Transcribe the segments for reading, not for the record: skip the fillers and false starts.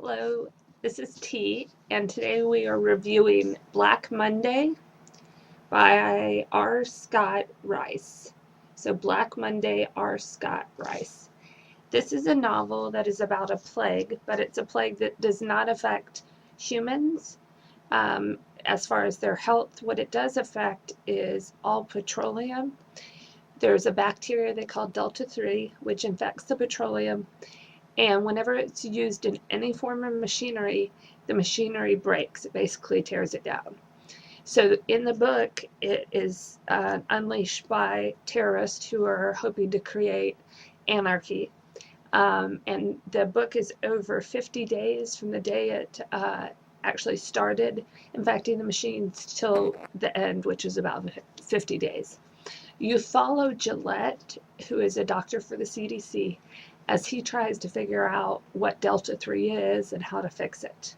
Hello, this is T, and today we are reviewing Black Monday by R.Scott Reiss. So, Black Monday, R.Scott Reiss. This is a novel that is about a plague, but it's a plague that does not affect humans as far as their health. What it does affect is all petroleum. There's a bacteria they call Delta 3, which infects the petroleum. And whenever it's used in any form of machinery, the machinery breaks. It basically tears it down. So in the book, it is unleashed by terrorists who are hoping to create anarchy. And the book is over 50 days from the day it actually started infecting the machines till the end, which is about 50 days. You follow Gillette, who is a doctor for the CDC, as he tries to figure out what Delta 3 is and how to fix it.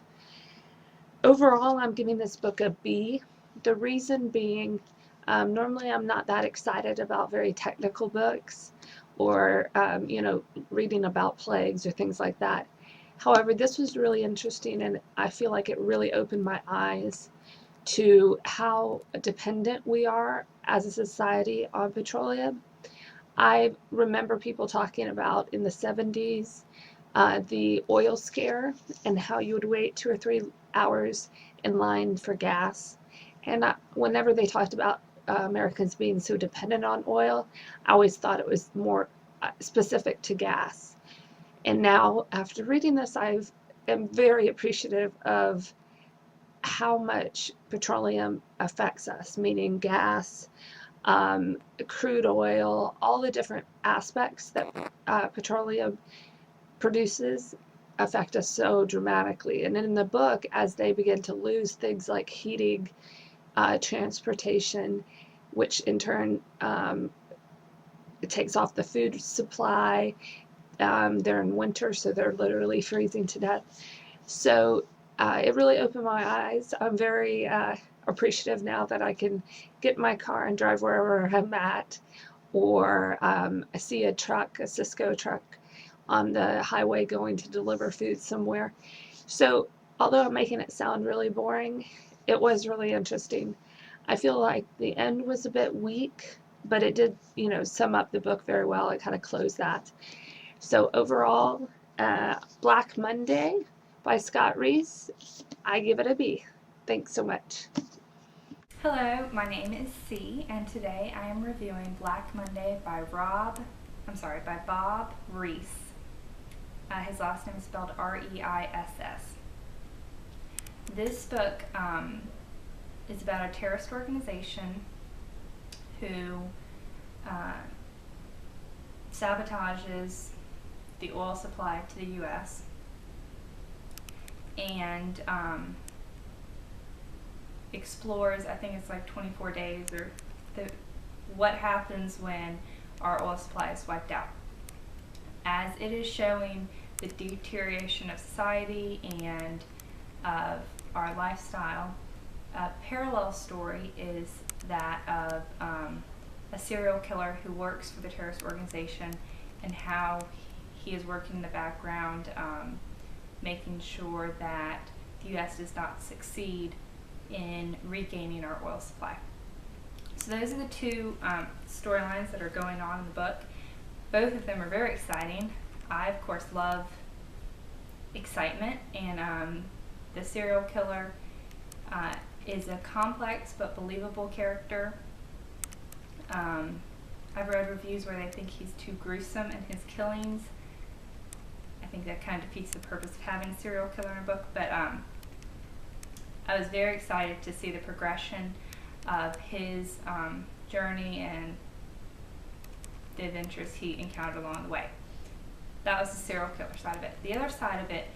Overall, I'm giving this book a B. The reason being, normally I'm not that excited about very technical books or, reading about plagues or things like that. However, this was really interesting, and I feel like it really opened my eyes to how dependent we are as a society on petroleum. I remember people talking about in the 70s the oil scare and how you would wait 2 or 3 hours in line for gas. And whenever they talked about Americans being so dependent on oil, I always thought it was more specific to gas. And now, after reading this, I am very appreciative of how much petroleum affects us, meaning gas, crude oil, all the different aspects that petroleum produces affect us so dramatically. And in the book, as they begin to lose things like heating, transportation, which in turn it takes off the food supply. They're in winter, so they're literally freezing to death. So it really opened my eyes. I'm very appreciative now that I can get in my car and drive wherever I'm at, or I see a truck, a Cisco truck, on the highway going to deliver food somewhere. So although I'm making it sound really boring, it was really interesting. I feel like the end was a bit weak, but it did, sum up the book very well. It kind of closed that. So overall, Black Monday by Scott Reiss, I give it a B. Thanks so much. Hello, my name is C, and today I am reviewing Black Monday by Bob Reiss. His last name is spelled R-E-I-S-S. This book is about a terrorist organization who sabotages the oil supply to the U.S. and explores, I think it's like 24 days, or what happens when our oil supply is wiped out. As it is showing the deterioration of society and of our lifestyle, a parallel story is that of a serial killer who works for the terrorist organization and how he is working in the background, making sure that the U.S. does not succeed in regaining our oil supply. So those are the two storylines that are going on in the book. Both of them are very exciting. I, of course, love excitement, and the serial killer is a complex but believable character. I've read reviews where they think he's too gruesome in his killings. I think that kind of defeats the purpose of having a serial killer in a book, but I was very excited to see the progression of his journey and the adventures he encountered along the way. That was the serial killer side of it. The other side of it,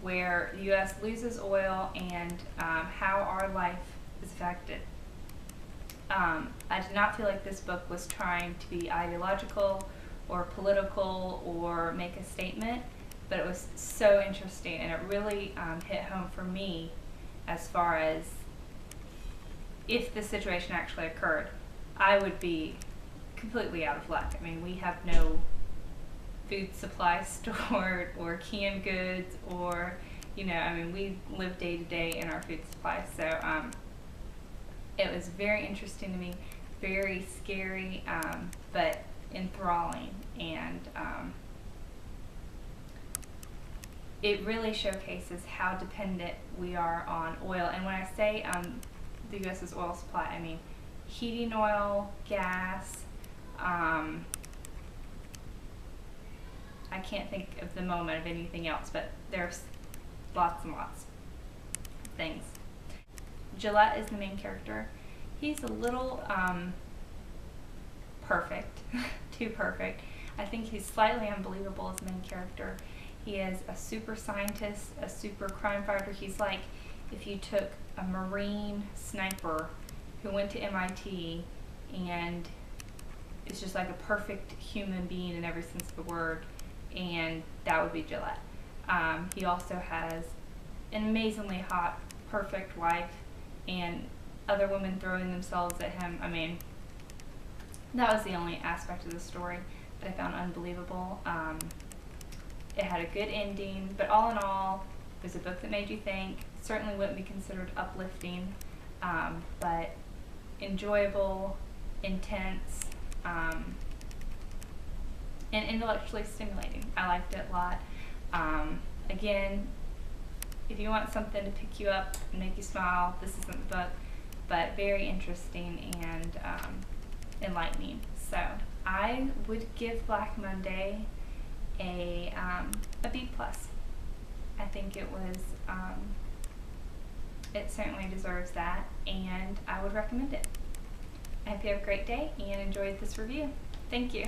where the U.S. loses oil and how our life is affected. I did not feel like this book was trying to be ideological or political or make a statement, but it was so interesting, and it really hit home for me as far as if this situation actually occurred, I would be completely out of luck. I mean, we have no food supply stored or canned goods or you know, I mean, we live day to day in our food supply, so it was very interesting to me, very scary, but enthralling, and it really showcases how dependent we are on oil. And when I say the U.S.'s oil supply, I mean heating oil, gas. I can't think of the moment of anything else, but there's lots and lots of things. Gillette is the main character. He's a little perfect, too perfect. I think he's slightly unbelievable as the main character. He is a super scientist, a super crime fighter. He's like if you took a Marine sniper who went to MIT and is just like a perfect human being in every sense of the word, and that would be Gillette. He also has an amazingly hot, perfect wife, and other women throwing themselves at him. I mean, that was the only aspect of the story that I found unbelievable. It had a good ending, but all in all, it was a book that made you think. Certainly wouldn't be considered uplifting, but enjoyable, intense, and intellectually stimulating. I liked it a lot. Again, if you want something to pick you up and make you smile, this isn't the book, but very interesting and enlightening. So I would give Black Monday a B+. I think it was, it certainly deserves that, and I would recommend it. I hope you have a great day and enjoyed this review. Thank you.